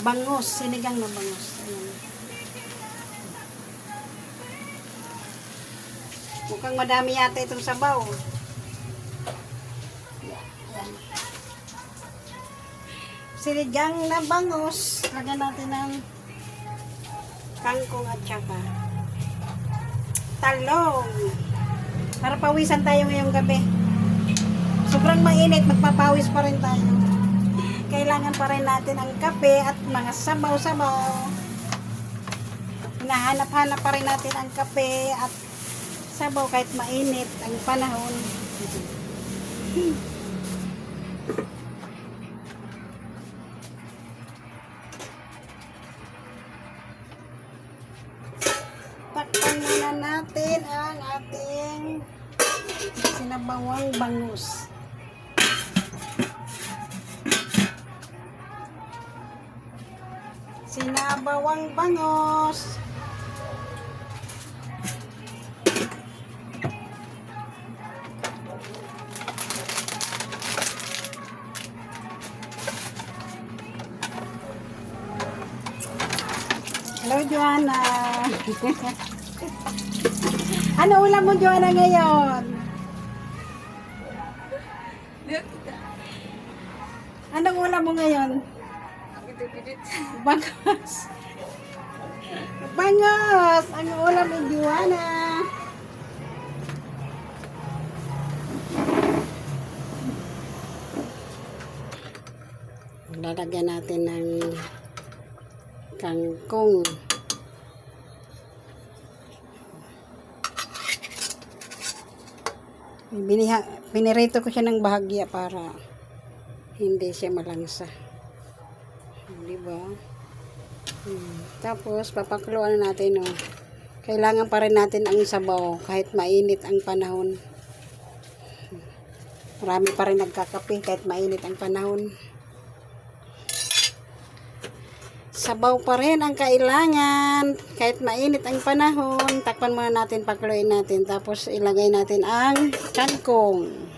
bangus, sinigang na bangus. Ayan. Mukhang madami yata itong sabaw. Ayan. Sinigang na bangus. Lagyan natin ng kangkong at saka talong. Para pawisan tayo ngayong gabi. Sobrang mainit, magpapawis pa rin tayo. Kailangan pa rin natin ang kape at mga sabaw-sabaw. Hinahanap-hanap pa rin natin ang kape at sabaw kahit mainit ang panahon. Takpan muna natin ang ating sinabawang bangus. Sinabawang bangus. Hello, Joanna. Ano ulam mo, Joanna, ngayon? Anong ulam mo ngayon? Bangos. Bangos! Ang ulam ni Joanna. Lalagyan natin ng kangkong. Pinirito ko siya ng bahagya para hindi siya malangsa. Diba? Tapos papakuluan natin, oh. Kailangan pa rin natin ang sabaw kahit mainit ang panahon. Marami pa rin nagkakape kahit mainit ang panahon. Sabaw pa rin ang kailangan kahit mainit ang panahon. Takpan muna natin, pakuluin natin, tapos ilagay natin ang kangkong.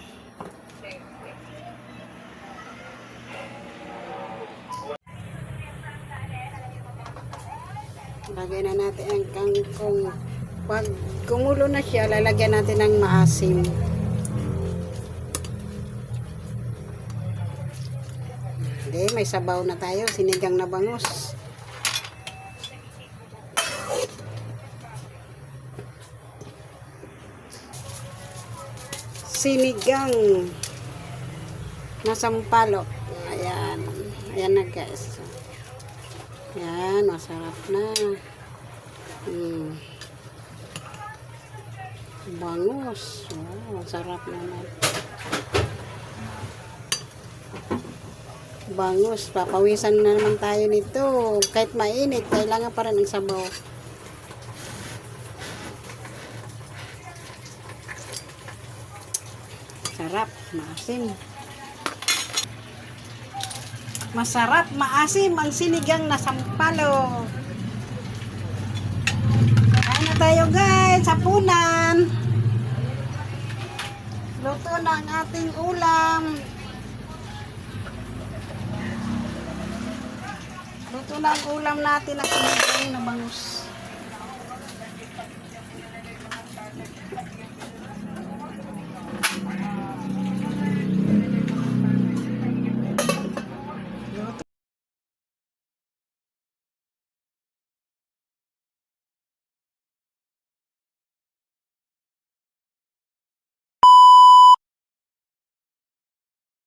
Lagay na natin ang kangkong. Pag kumulo na siya, lalagyan natin ng maasim. Okay, may sabaw na tayo, sinigang na bangus. Sinigang na sampalok. Ayan. Ayan na, guys. Ayan, masarap na. Bangus. Oh, masarap naman. Bangus. Papawisan na naman tayo nito. Kahit mainit, kailangan pa rin ang sabaw. Sarap, maasim. Masarap, maasim ang sinigang na sampalok. Kain na tayo, guys, hapunan. Luto na ang ating ulam. Luto na ang ulam natin na sinigang na bangus.